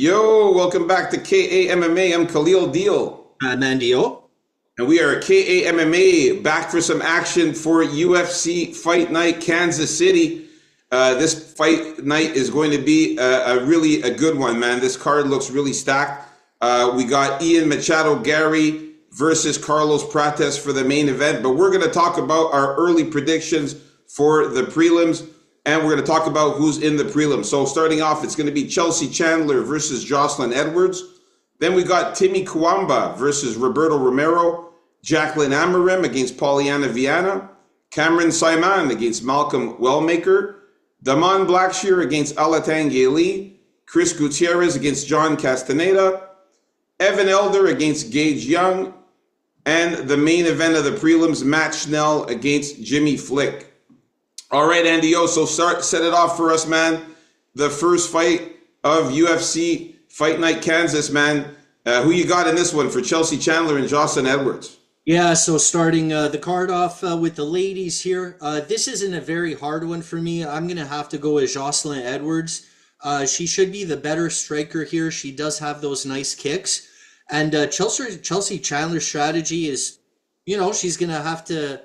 Yo, welcome back to KAMMA. I'm Khalil Deal. Mandio. And we are KAMMA back for some action for UFC Fight Night Kansas City. This fight night is going to be a really a good one, man. This card looks really stacked. We got Ian Machado Gary versus Carlos Prates for the main event, but we're going to talk about our early predictions for the prelims, and we're going to talk about who's in the prelims. So starting off, it's going to be Chelsea Chandler versus Jocelyn Edwards. Then we got Timmy Kwamba versus Roberto Romero, Jacqueline Amarim against Polyana Viana, Cameron Simon against Malcolm Wellmaker, Damon Blackshear against Alatang Lee, Chris Gutierrez against John Castaneda, Evan Elder against Gage Young, and the main event of the prelims, Matt Schnell against Jimmy Flick. All right, Andy O, so set it off for us, man. The first fight of UFC Fight Night Kansas, man. Who you got in this one for Chelsea Chandler and Jocelyn Edwards? Yeah, so starting the card off with the ladies here. This isn't a very hard one for me. I'm going to have to go with Jocelyn Edwards. She should be the better striker here. She does have those nice kicks. And Chelsea Chandler's strategy is, she's going to have to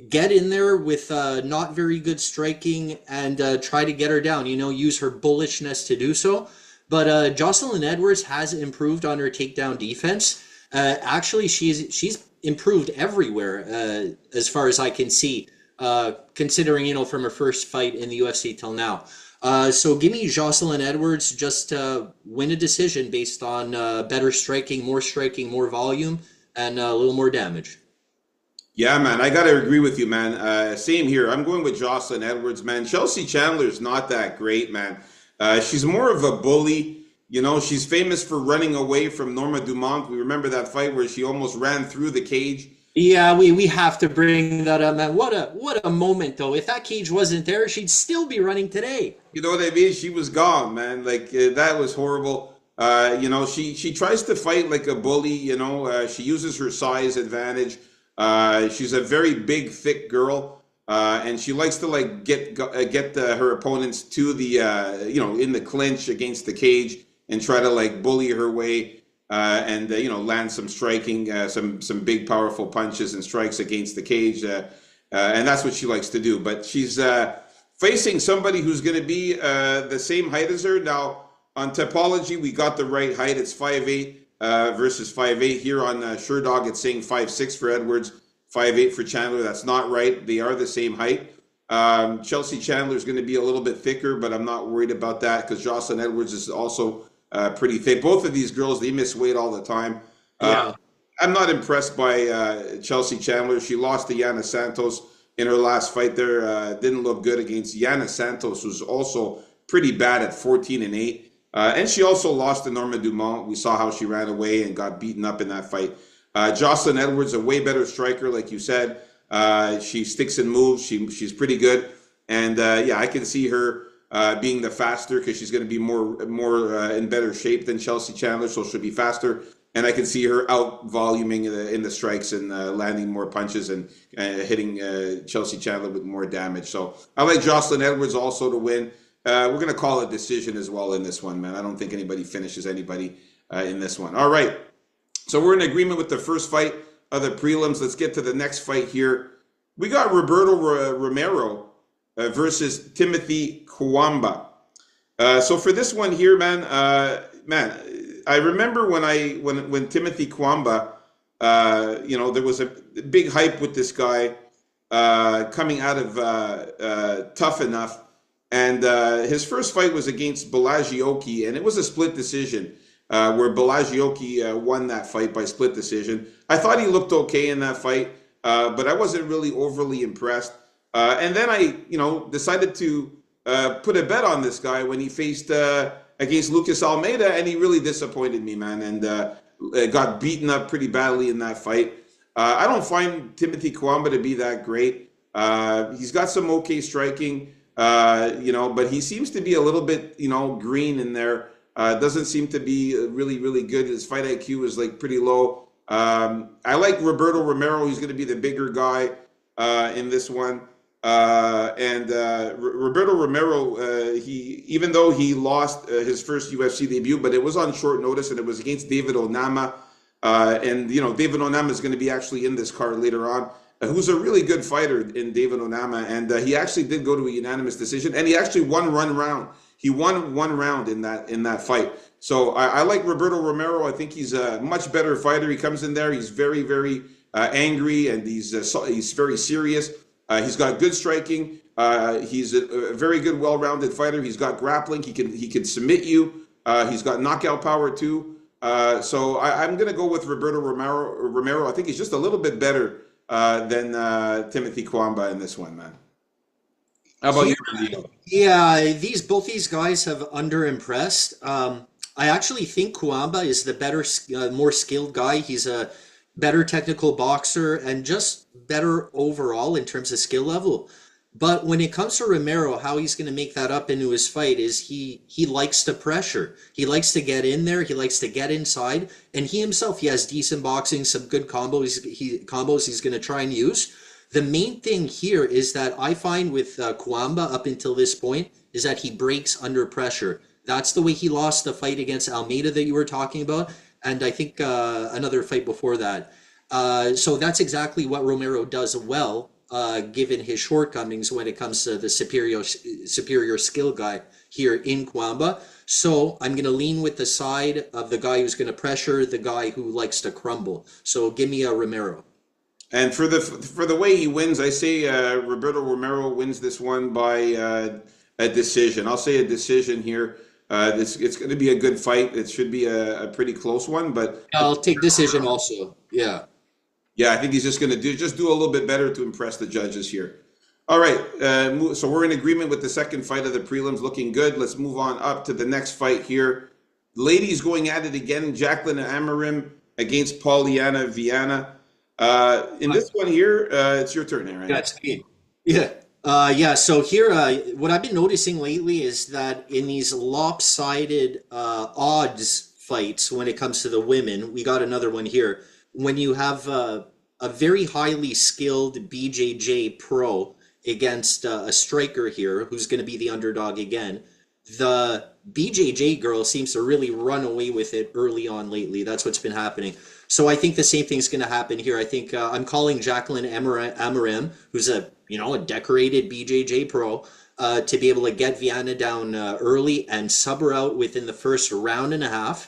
get in there with not very good striking and try to get her down, use her bullishness to do so. But Jocelyn Edwards has improved on her takedown defense. Actually, she's improved everywhere as far as I can see, considering, from her first fight in the UFC till now. So give me Jocelyn Edwards, just win a decision based on better striking, more volume, and a little more damage. Yeah, man, I got to agree with you, man. Same here. I'm going with Jocelyn Edwards, man. Chelsea Chandler's not that great, man. She's more of a bully. She's famous for running away from Norma Dumont. We remember that fight where she almost ran through the cage. Yeah, we have to bring that up, man. What a moment, though. If that cage wasn't there, she'd still be running today. You know what I mean? She was gone, man. Like, that was horrible. She tries to fight like a bully, she uses her size advantage. She's a very big, thick girl. And she likes to like get her opponents to the, in the clinch against the cage and try to like bully her way. And land some striking, some big powerful punches and strikes against the cage, and that's what she likes to do. But she's facing somebody who's going to be the same height as her. Now on Topology, we got the right height. It's 5'8" versus 5'8". Here on SureDog, it's saying 5'6" for Edwards, 5'8" for Chandler. That's not right. They are the same height. Chelsea Chandler is going to be a little bit thicker, but I'm not worried about that because Jocelyn Edwards is also pretty thick. Both of these girls, they miss weight all the time. Yeah. I'm not impressed by Chelsea Chandler. She lost to Yana Santos in her last fight there. Didn't look good against Yana Santos, who's also pretty bad at 14-8. And she also lost to Norma Dumont. We saw how she ran away and got beaten up in that fight. Jocelyn Edwards, a way better striker, like you said. She sticks and moves. She's pretty good. And I can see her being the faster because she's going to be more in better shape than Chelsea Chandler, so she'll be faster. And I can see her out voluming in the strikes and landing more punches and hitting Chelsea Chandler with more damage. So I like Jocelyn Edwards also to win. We're going to call a decision as well in this one, man. I don't think anybody finishes anybody in this one. All right. So we're in agreement with the first fight of the prelims. Let's get to the next fight here. We got Roberto Romero versus Timothy Kwamba. So for this one here, man, I remember when Timothy Kwamba, there was a big hype with this guy coming out of Tough Enough, and his first fight was against Balagiocki, and it was a split decision where Balagiocki won that fight by split decision. I thought he looked okay in that fight, but I wasn't really overly impressed. And then I, decided to put a bet on this guy when he faced against Lucas Almeida, and he really disappointed me, man, and got beaten up pretty badly in that fight. I don't find Timothy Kwamba to be that great. He's got some okay striking, but he seems to be a little bit, green in there. Doesn't seem to be really, really good. His fight IQ is like pretty low. I like Roberto Romero. He's going to be the bigger guy in this one. Roberto Romero, he even though he lost his first UFC debut, but it was on short notice, and it was against David Onama. And you know, David Onama is going to be actually in this card later on, who's a really good fighter in David Onama, and he actually did go to a unanimous decision, and he actually won one round. He won one round in that fight. So I like Roberto Romero. I think he's a much better fighter. He comes in there, he's very angry, and he's very serious. He's got good striking. He's a very good, well-rounded fighter. He's got grappling. He can submit you. He's got knockout power too. So I'm going to go with Roberto Romero. I think he's just a little bit better than Timothy Kwamba in this one, man. How about you, Leo? Yeah, both these guys have underimpressed. I actually think Kuamba is the better, more skilled guy. He's a better technical boxer and just better overall in terms of skill level. But when it comes to Romero, how he's going to make that up into his fight is he likes to pressure. He likes to get in there. He likes to get inside. And he himself, he has decent boxing, some good combos he's going to try and use. The main thing here is that I find with Kuamba up until this point is that he breaks under pressure. That's the way he lost the fight against Almeida that you were talking about, and I think another fight before that. So that's exactly what Romero does well, given his shortcomings when it comes to the superior skill guy here in Kuamba. So I'm going to lean with the side of the guy who's going to pressure the guy who likes to crumble. So give me a Romero. And for the way he wins, I say Roberto Romero wins this one by a decision. I'll say a decision here. It's going to be a good fight. It should be a pretty close one, but I'll take decision also. Yeah. Yeah, I think he's just going to do a little bit better to impress the judges here. All right, so we're in agreement with the second fight of the prelims, looking good. Let's move on up to the next fight here. Ladies going at it again. Jacqueline Amarim against Polyana Viana. In this one here, it's your turn, Aaron. That's me. Yeah. Yeah, so here, what I've been noticing lately is that in these lopsided odds fights, when it comes to the women, we got another one here. When you have a very highly skilled BJJ pro against a striker here, who's going to be the underdog again, the BJJ girl seems to really run away with it early on lately. That's what's been happening. So I think the same thing's going to happen here. I think I'm calling Jacqueline Amarim, who's a decorated BJJ pro, to be able to get Viana down early and sub her out within the first round and a half.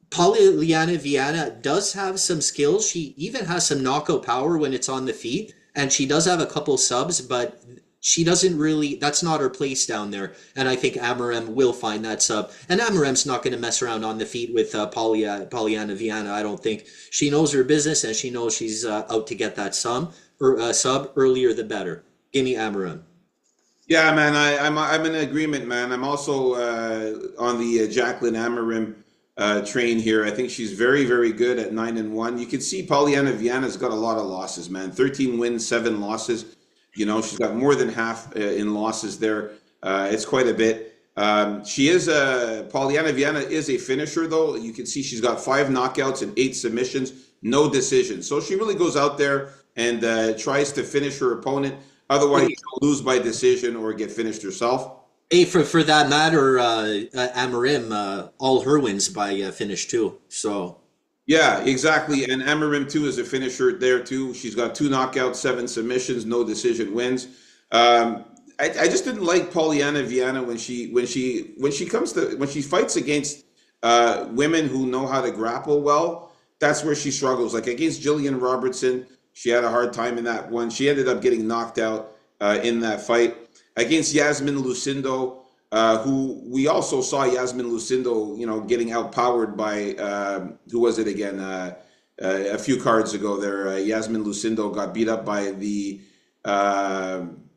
Polyana Viana does have some skills. She even has some knockout power when it's on the feet, and she does have a couple subs, but she doesn't really, that's not her place down there. And I think Amarim will find that sub. And Amarim's not going to mess around on the feet with Polyana Viana, I don't think. She knows her business, and she knows she's out to get that sub earlier the better. Give me Amarim. Yeah, man, I'm in agreement, man. I'm also on the Jacqueline Amarim train here. I think she's very good at 9-1. You can see Polyana Viana's got a lot of losses, man. 13 wins, 7 losses. You know, she's got more than half in losses there. It's quite a bit. Polyana Viana is a finisher, though. You can see she's got 5 knockouts and 8 submissions, no decisions. So she really goes out there and tries to finish her opponent. Otherwise, she'll lose by decision or get finished herself. Hey, for that matter, Amarim, all her wins by finish too. So. Yeah, exactly. And Amarim too is a finisher there too. She's got 2 knockouts, 7 submissions, no decision wins. I just didn't like Polyana Viana when she fights against women who know how to grapple well. That's where she struggles. Like against Jillian Robertson, she had a hard time in that one. She ended up getting knocked out in that fight. Against Yasmin Lucindo, who we also saw Yasmin Lucindo, getting outpowered by, who was it again? A few cards ago there, Yasmin Lucindo got beat up by the veteran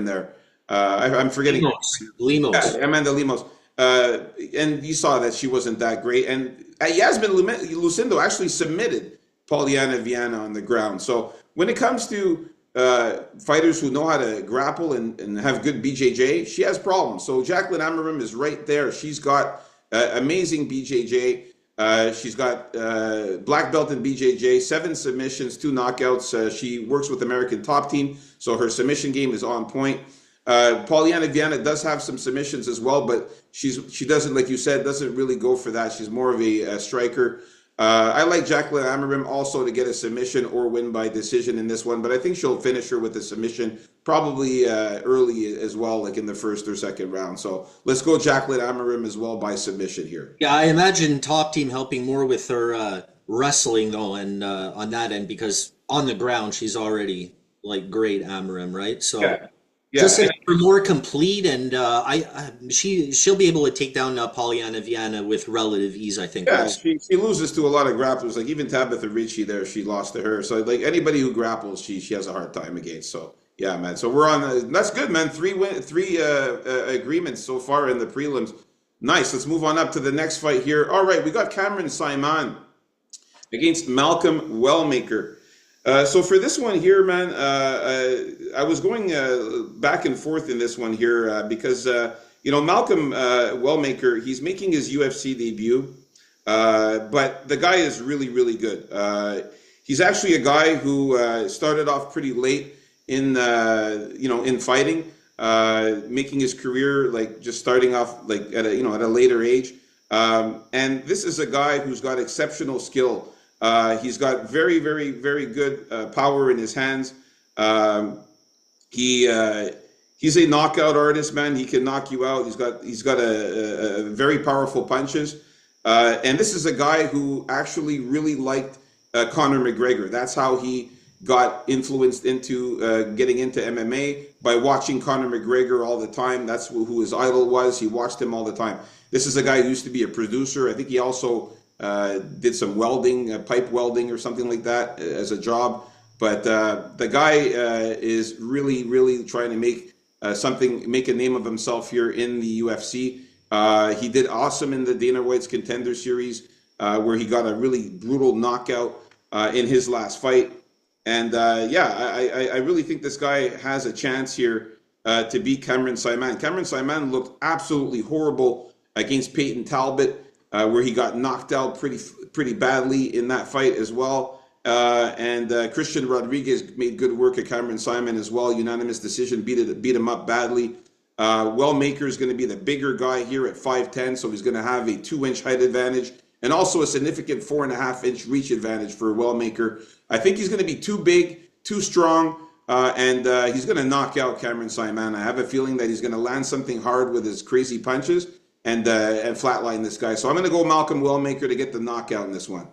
there. I'm forgetting. Lemos. Yeah, Amanda Lemos. And you saw that she wasn't that great. And Yasmin Lucindo actually submitted Polyana Viana on the ground. So when it comes to fighters who know how to grapple and have good BJJ, she has problems. So Jacqueline Amarim is right there. She's got amazing BJJ. She's got black belt in BJJ, 7 submissions, 2 knockouts. She works with American Top Team, so her submission game is on point. Polyana Viana does have some submissions as well, but she doesn't, like you said, doesn't really go for that. She's more of a striker. I like Jacqueline Amarim also to get a submission or win by decision in this one, but I think she'll finish her with a submission probably early as well, like in the first or second round. So let's go Jacqueline Amarim as well by submission here. Yeah, I imagine Top Team helping more with her wrestling though, and on that end because on the ground she's already like great Amarim, right? So Yeah. Yeah, just for more complete, and she'll be able to take down Polyana Viana with relative ease, I think. yeah, Also. she loses to a lot of grapplers. Like even Tabitha Ricci there, she lost to her. So like anybody who grapples, she has a hard time against. So yeah, man. So we're on. That's good, man. Three agreements so far in the prelims. Nice. Let's move on up to the next fight here. All right, we got Cameron Simon against Malcolm Wellmaker. So for this one here, man, I was going back and forth in this one here because Malcolm Wellmaker, he's making his UFC debut, but the guy is really really good. He's actually a guy who started off pretty late in fighting, making his career like just starting off like at a later age, and this is a guy who's got exceptional skill. He's got very, very, very good power in his hands. He's a knockout artist, man. He can knock you out. He's got a very powerful punches. And this is a guy who actually really liked Conor McGregor. That's how he got influenced into getting into MMA by watching Conor McGregor all the time. That's who his idol was. He watched him all the time. This is a guy who used to be a producer. I think he also did some welding, pipe welding or something like that as a job. But the guy is really, really trying to make a name of himself here in the UFC. He did awesome in the Dana White's Contender Series, where he got a really brutal knockout in his last fight. And I really think this guy has a chance here to beat Cameron Simon. Cameron Simon looked absolutely horrible against Peyton Talbot, where he got knocked out pretty badly in that fight as well. And Christian Rodriguez made good work at Cameron Simon as well. Unanimous decision, beat him up badly. Wellmaker is going to be the bigger guy here at 5'10", so he's going to have a 2-inch height advantage and also a significant 4.5-inch reach advantage for Wellmaker. I think he's going to be too big, too strong, and he's going to knock out Cameron Simon. I have a feeling that he's going to land something hard with his crazy punches and flatline this guy. So I'm going to go Malcolm Wellmaker to get the knockout in this one.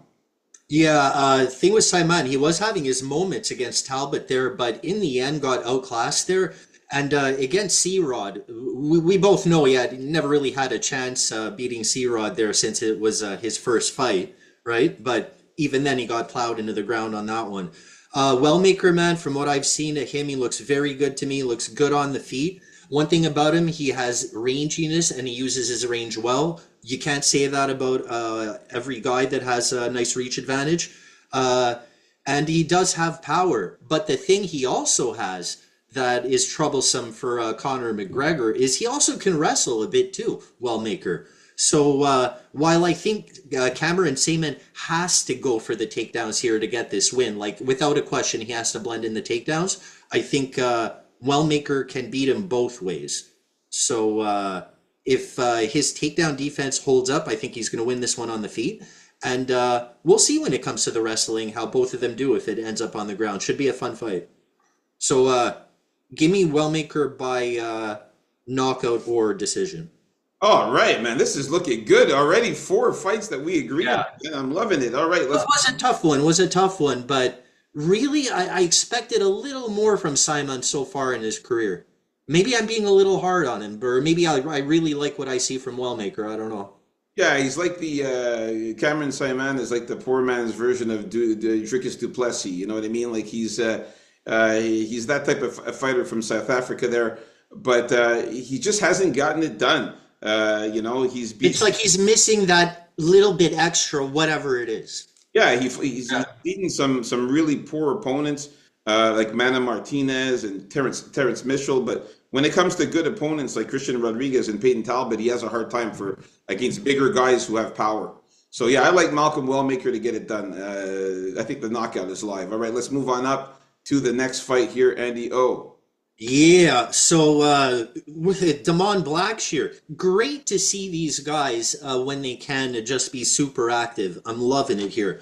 Yeah, thing with Simon, he was having his moments against Talbot there, but in the end got outclassed there. And against C-Rod, we both know he never really had a chance beating C-Rod there since it was his first fight, right? But even then, he got plowed into the ground on that one. Wellmaker, man, from what I've seen of him, he looks very good to me. Looks good on the feet. One thing about him, he has ranginess and he uses his range well. You can't say that about every guy that has a nice reach advantage. And he does have power. But the thing he also has that is troublesome for Conor McGregor is he also can wrestle a bit too, Wellmaker. So while I think Cameron Simon has to go for the takedowns here to get this win, like without a question, he has to blend in the takedowns. I think Wellmaker can beat him both ways. So if his takedown defense holds up, I think he's going to win this one on the feet. And we'll see when it comes to the wrestling how both of them do if it ends up on the ground. Should be a fun fight. So give me Wellmaker by knockout or decision. All right, man. This is looking good already. 4 fights that we agree on. Yeah, I'm loving it. All right, It was a tough one. Was a tough one, but really, I expected a little more from Simon so far in his career. Maybe I'm being a little hard on him, or maybe I really like what I see from Wellmaker. I don't know. Yeah, he's like the Cameron Simon is like the poor man's version of Dricus du Plessis. You know what I mean? Like he's that type of a fighter from South Africa there, but he just hasn't gotten it done. It's like he's missing that little bit extra, whatever it is. Yeah, he's beaten some really poor opponents like Mana Martinez and Terrence Mitchell, but when it comes to good opponents like Christian Rodriguez and Peyton Talbot, he has a hard time against bigger guys who have power. So yeah, I like Malcolm Wellmaker to get it done. I think the knockout is live. All right, let's move on up to the next fight here, Andy O. Yeah, so with Damon Blackshear, great to see these guys when they can just be super active. I'm loving it here.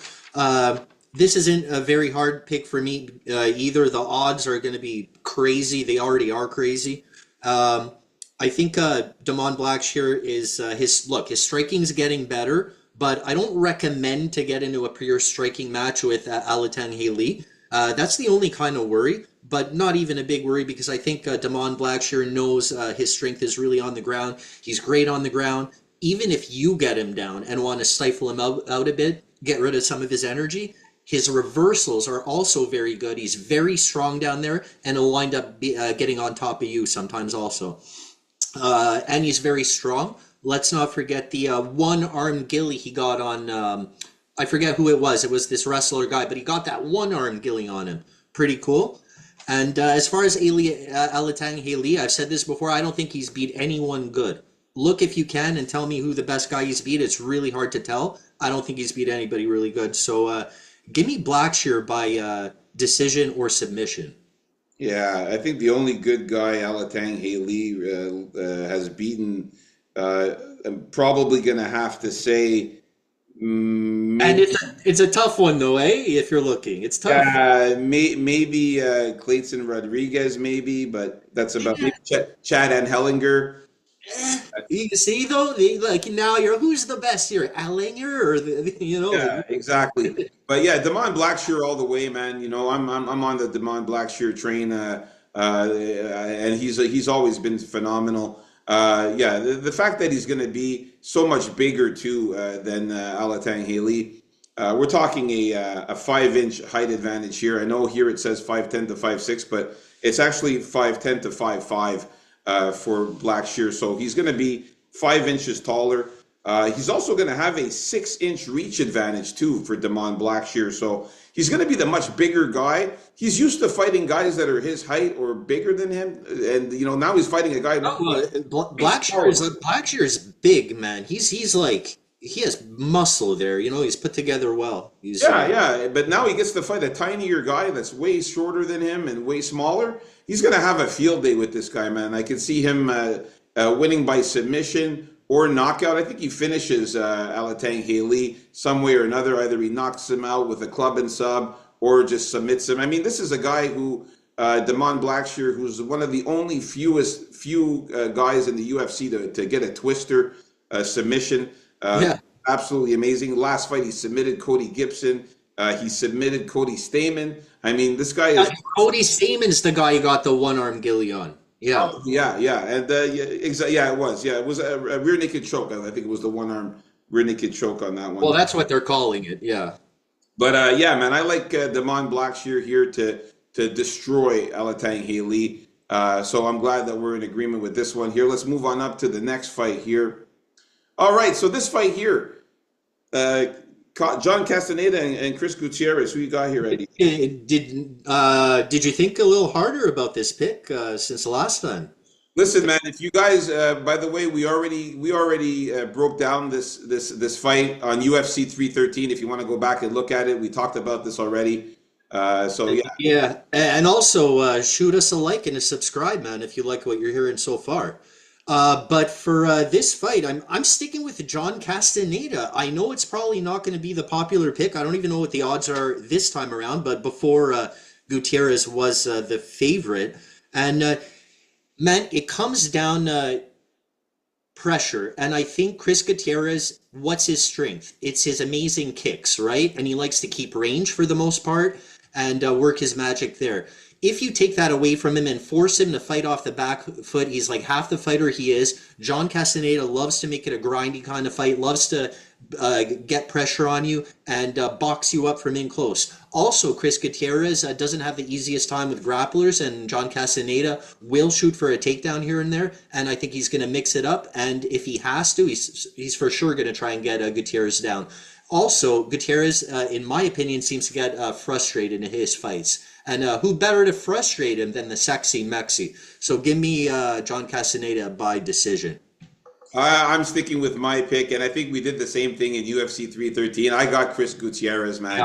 This isn't a very hard pick for me either. The odds are going to be crazy. They already are crazy. Um, I think Damon Blackshear is his look. His striking's getting better, but I don't recommend to get into a pure striking match with Alatang Haley. That's the only kind of worry, but not even a big worry because I think Damon Blackshear knows his strength is really on the ground. He's great on the ground. Even if you get him down and want to stifle him out a bit, get rid of some of his energy, his reversals are also very good. He's very strong down there and he'll wind up getting on top of you sometimes also. And he's very strong. Let's not forget the one-arm gilly he got on. I forget who it was. It was this wrestler guy, but he got that one-arm gilly on him. Pretty cool. And as far as Alatang Haley, I've said this before. I don't think he's beat anyone good. Look if you can and tell me who the best guy he's beat. It's really hard to tell. I don't think he's beat anybody really good. So give me Blackshear by decision or submission. Yeah, I think the only good guy Alatang Haley has beaten, I'm probably going to have to say And maybe, it's a tough one though, eh? If you're looking, it's tough. maybe Clayton Rodriguez, maybe, but that's about maybe Chad and Hellinger. You see though, like now you're who's the best here, Allinger or Yeah, exactly. But yeah, Damon Blackshear all the way, man. You know, I'm on the Damon Blackshear train, and he's always been phenomenal. Yeah, the fact that he's going to be so much bigger too than Alatang Haley. We're talking a 5 inch height advantage here. I know here it says 5'10" to 5'6", but it's actually 5'10" to 5'5" for Blackshear. So he's going to be 5 inches taller. He's also going to have a 6 inch reach advantage too for Damon Blackshear. So he's going to be the much bigger guy. He's used to fighting guys that are his height or bigger than him, and you know now he's fighting a guy. Blackshear is big, man. He's like he has muscle there. He's put together well. He's Yeah. But now he gets to fight a tinier guy that's way shorter than him and way smaller. He's going to have a field day with this guy, man. I can see him winning by submission or knockout. I think he finishes Alatang Haley some way or another. Either he knocks him out with a club and sub or just submits him. I mean, this is a guy who, Damon Blackshear, who's one of the only few guys in the UFC to get a twister submission. yeah. Absolutely amazing. Last fight, he submitted Cody Gibson. He submitted Cody Stamen. I mean, this guy is. Cody Stamen's the guy who got the one arm gilly on. Yeah. Oh, yeah, and yeah, it was. Yeah, it was a rear naked choke. I think it was the one arm rear naked choke on that one. Well, that's what they're calling it. Yeah. But yeah, man, I like Damon Blackshear here to destroy Alatang Haley. So I'm glad that we're in agreement with this one here. Let's move on up to the next fight here. All right, so this fight here. John Castaneda and Chris Gutierrez. Who you got here, Eddie? Did you think a little harder about this pick since the last time? Listen, man. If you guys, by the way, we already broke down this fight on UFC 313. If you want to go back and look at it, we talked about this already. So yeah. Yeah, and also shoot us a like and a subscribe, man, if you like what you're hearing so far. But for this fight, I'm sticking with John Castaneda. I know it's probably not going to be the popular pick. I don't even know what the odds are this time around, but before Gutierrez was the favorite. And man, it comes down pressure. And I think Chris Gutierrez, what's his strength? It's his amazing kicks, right? And he likes to keep range for the most part and work his magic there. If you take that away from him and force him to fight off the back foot, he's like half the fighter he is. John Castaneda loves to make it a grindy kind of fight, loves to get pressure on you and box you up from in close. Also, Chris Gutierrez doesn't have the easiest time with grapplers, and John Castaneda will shoot for a takedown here and there, and I think he's going to mix it up, and if he has to, he's for sure going to try and get Gutierrez down. Also, Gutierrez, in my opinion, seems to get frustrated in his fights. And who better to frustrate him than the sexy Mexi? So give me John Castaneda by decision. I'm sticking with my pick, and I think we did the same thing in UFC 313. I got Chris Gutierrez, man.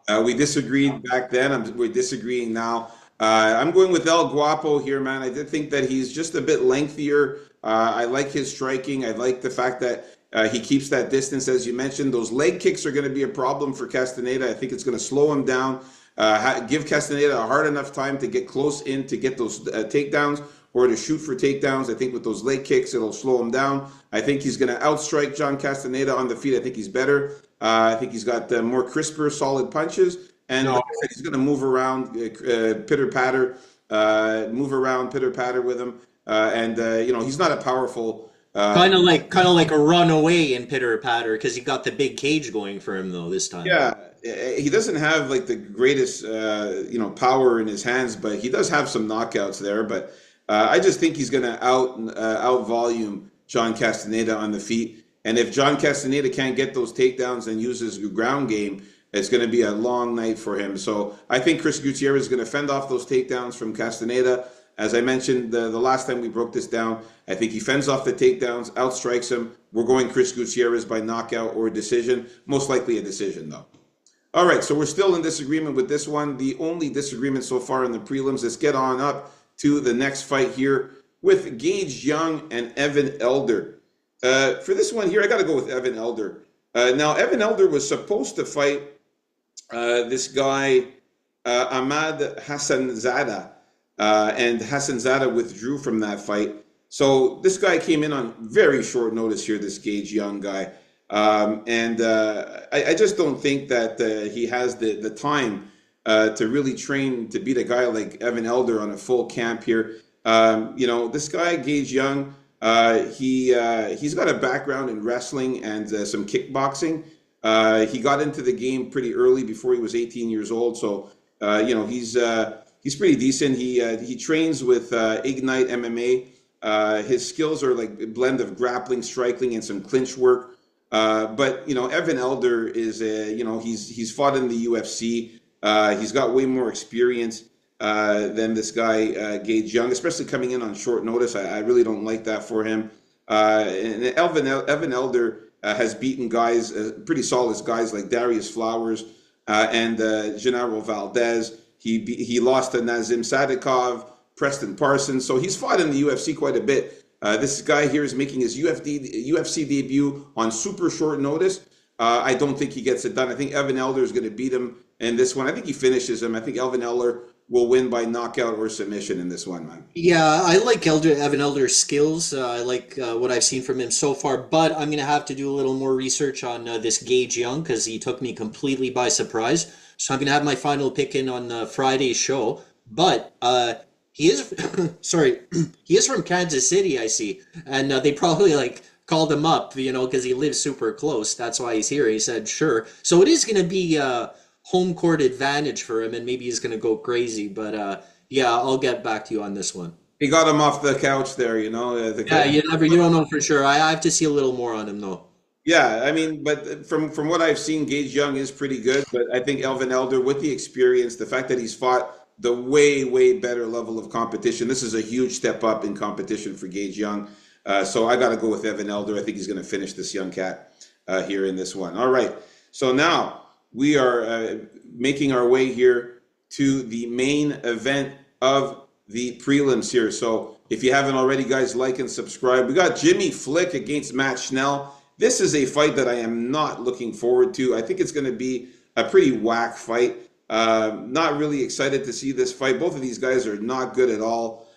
Yeah. We disagreed back then. We're disagreeing now. I'm going with El Guapo here, man. I did think that he's just a bit lengthier. I like his striking. I like the fact that he keeps that distance, as you mentioned. Those leg kicks are going to be a problem for Castaneda. I think it's going to slow him down. Give Castaneda a hard enough time to get close in to get those takedowns or to shoot for takedowns. I think with those leg kicks, it'll slow him down. I think he's going to outstrike John Castaneda on the feet. I think he's better. I think he's got more crisper, solid punches. And No. like I said, he's going to move around, pitter patter, pitter patter with him. He's not a powerful. Kind of like a runaway in pitter patter because he got the big cage going for him though this time. Yeah, he doesn't have like the greatest, power in his hands, but he does have some knockouts there. But I just think he's going to out volume John Castaneda on the feet. And if John Castaneda can't get those takedowns and use his ground game, it's going to be a long night for him. So I think Chris Gutierrez is going to fend off those takedowns from Castaneda. As I mentioned the last time we broke this down, I think he fends off the takedowns, outstrikes him. We're going Chris Gutierrez by knockout or decision, most likely a decision though. All right, so we're still in disagreement with this one. The only disagreement so far in the prelims. Let's get on up to the next fight here with Gage Young and Evan Elder. For this one here, I got to go with Evan Elder. Now, Evan Elder was supposed to fight this guy, Ahmad Hassanzada, and Hassanzada withdrew from that fight. So this guy came in on very short notice here, this Gage Young guy. I just don't think that he has the time to really train to beat a guy like Evan Elder on a full camp here. This guy, Gage Young, he's got a background in wrestling and some kickboxing. He got into the game pretty early before he was 18 years old. So, he's pretty decent. He trains with Ignite MMA. His skills are like a blend of grappling, striking, and some clinch work. But Evan Elder is he's fought in the UFC. He's got way more experience than this guy Gage Young, especially coming in on short notice. I really don't like that for him. And Evan Elder has beaten guys, pretty solid guys like Darius Flowers and Genaro Valdez. He lost to Nazim Sadikov, Preston Parsons. So he's fought in the UFC quite a bit. This guy here is making his UFC debut on super short notice. I don't think he gets it done. I think Evan Elder is going to beat him in this one. I think he finishes him. I think Evan Elder will win by knockout or submission in this one, man. Yeah, I like Evan Elder's skills. I like what I've seen from him so far, but I'm going to have to do a little more research on this Gage Young because he took me completely by surprise. So I'm going to have my final pick in on Friday's show. But he is, sorry, he is from Kansas City, I see. And they probably called him up, because he lives super close. That's why he's here. He said, sure. So it is going to be home court advantage for him, and maybe he's going to go crazy. But yeah, I'll get back to you on this one. He got him off the couch there, Yeah, you don't know for sure. I have to see a little more on him though. Yeah, I mean, but from what I've seen, Gage Young is pretty good. But I think Evan Elder, with the experience, the fact that he's fought the way better level of competition, this is a huge step up in competition for Gage Young. So I got to go with Evan Elder. I think he's going to finish this young cat here in this one. All right. So now we are making our way here to the main event of the prelims here. So if you haven't already, guys, like and subscribe. We got Jimmy Flick against Matt Schnell. This is a fight that I am not looking forward to. I think it's going to be a pretty whack fight. Not really excited to see this fight. Both of these guys are not good at all.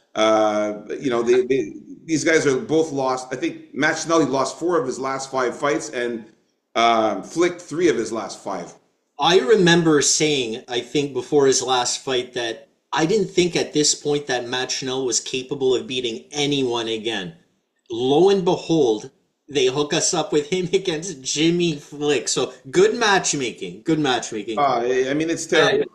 These guys are both lost. I think Matt Schnell, he lost 4 of his last 5 fights, and Flick 3 of his last 5. I remember saying, I think before his last fight, that I didn't think at this point that Matt Schnell was capable of beating anyone again. Lo and behold, they hook us up with him against Jimmy Flick. So good matchmaking. Good matchmaking. I mean, it's terrible.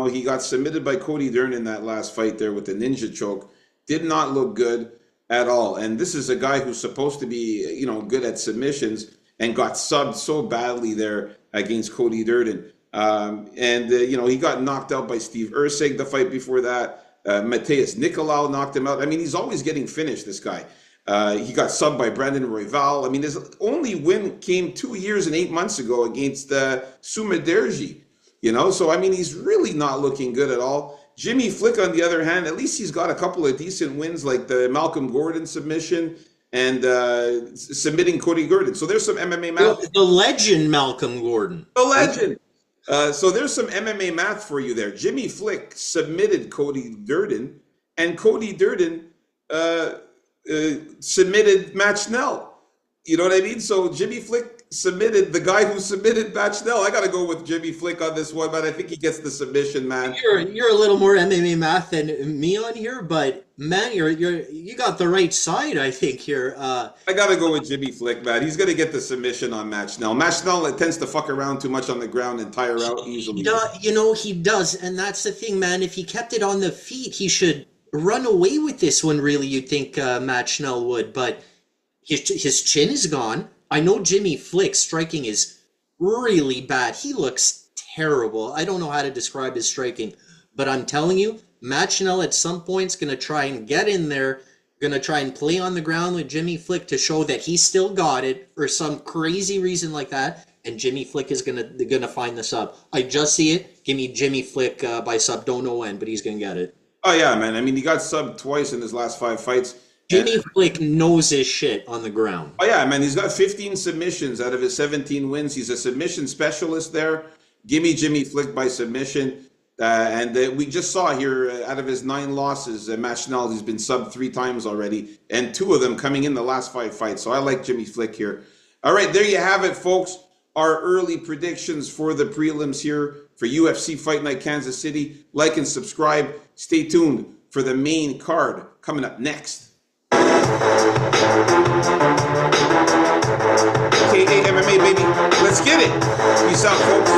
He got submitted by Cody Dern in that last fight there with the ninja choke. Did not look good at all. And this is a guy who's supposed to be, good at submissions and got subbed so badly there against Cody Durden. He got knocked out by Steve Erceg the fight before that. Mateus Nicolau knocked him out. I mean, he's always getting finished, this guy. He got subbed by Brandon Royval. I mean, his only win came 2 years and 8 months ago against Sumaderji. So I mean, he's really not looking good at all. Jimmy Flick, on the other hand, at least he's got a couple of decent wins, like the Malcolm Gordon submission and submitting Cody Gordon. So there's some MMA math. The legend Malcolm Gordon. The legend. So there's some MMA math for you there. Jimmy Flick submitted Cody Durden, and Cody Durden submitted Matt Schnell. You know what I mean? So Jimmy Flick submitted the guy who submitted Matt Schnell. I got to go with Jimmy Flick on this one, but I think he gets the submission, man. You're a little more MMA math than me on here, but man, you got the right side, I think here. I got to go with Jimmy Flick, man. He's going to get the submission on Matt Schnell. Matt Schnell tends to fuck around too much on the ground and tire out easily. He does, and that's the thing, man. If he kept it on the feet, he should run away with this one, really. You'd think Matt Schnell would, but his chin is gone. I know Jimmy Flick's striking is really bad. He looks terrible. I don't know how to describe his striking, but I'm telling you, Matt Schnell at some point is going to try and get in there, going to try and play on the ground with Jimmy Flick to show that he still got it for some crazy reason like that, and Jimmy Flick is gonna find the sub. I just see it. Give me Jimmy Flick by sub. Don't know when, but he's going to get it. Oh, yeah, man. I mean, he got subbed twice in his last 5 fights. Jimmy Flick knows his shit on the ground. Oh, yeah, man. He's got 15 submissions out of his 17 wins. He's a submission specialist there. Give me Jimmy Flick by submission. And we just saw here, out of his 9 losses, Matt Schnell, he's been subbed 3 times already, and 2 of them coming in the last 5 fights. So I like Jimmy Flick here. All right, there you have it, folks. Our early predictions for the prelims here for UFC Fight Night Kansas City. Like and subscribe. Stay tuned for the main card coming up next. KA MMA, baby. Let's get it. Peace out, folks.